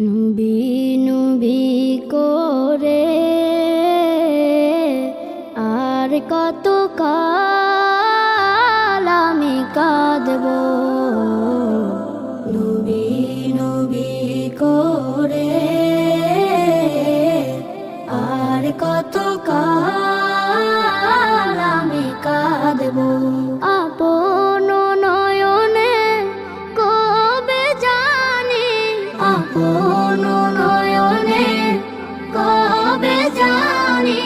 নবী নবী করে আর কত কাল আমি কাঁদব। নবী নবী করে আর কত কাল আমি কাঁদব। আপন নয়নে কবে জানি, আপন নয়নে কবে জানি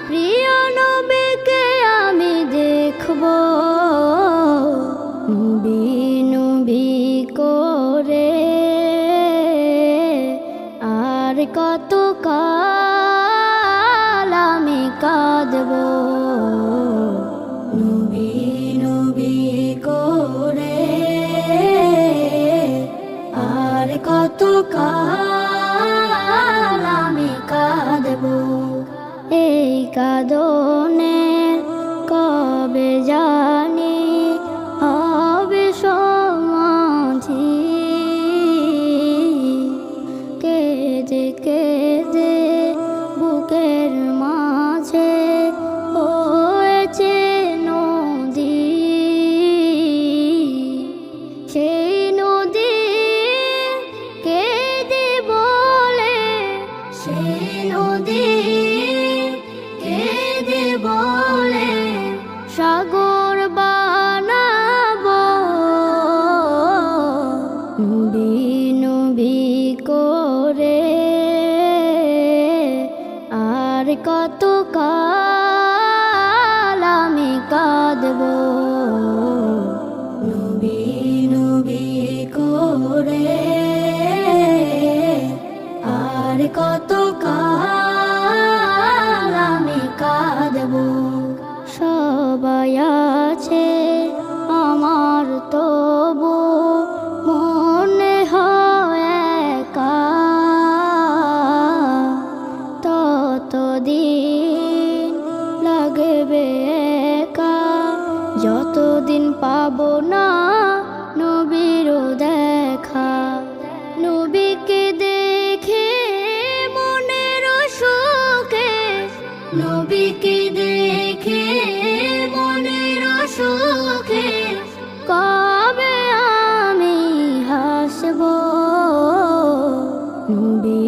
প্রিয় নবীকে আমি দেখব। নবী নবী করে আর কত কাল আমি কাঁদব। নবী নবী করে আর কত কাল আমি কাঁদব। এই কাঁদনের কবে জানি হবে সমাধি। কেঁদে কেঁদে বুকের মাঝে হয়েছে নদী। সেই নদী কেঁদে বলে, সেই নদী কেঁদে বলে সাগর বানাবো। নবী নবী করে আর কত কাল আমি কাঁদব। নবী নবী করে আর কত কাল আমি কাঁদব। সবাই আছে আমার তবু মনে হয় একা। ততদিন লাগবে একা যতদিন পাবো না নবীর দেখা। নবীকে দেখে মনের সুখে, নবীকে দেখে মনের সুখে কবে আমি হাসব। নবী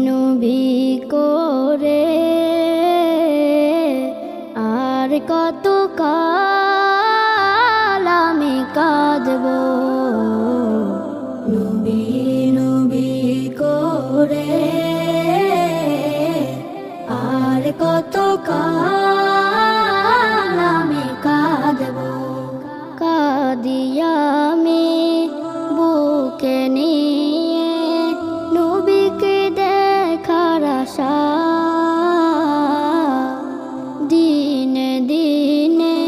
নবী করে আর কত কাল আমি কাঁদব। নবী নবী করে আর কত কাল আমি কাঁদব। কাঁদি আমি বুকে নিয়ে নবীকে দেখার আশা। দিনে দিনে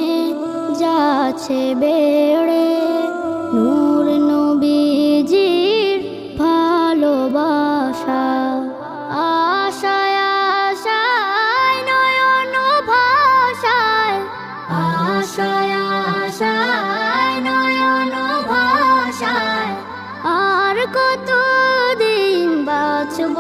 যাচ্ছে বেড়ে নূর নবীজির ভালোবাসা। আশায় আশায় নয়ন ভাষায়, আশায় আশায় নয়ন ভাষায় আর কতদিন বাঁচব।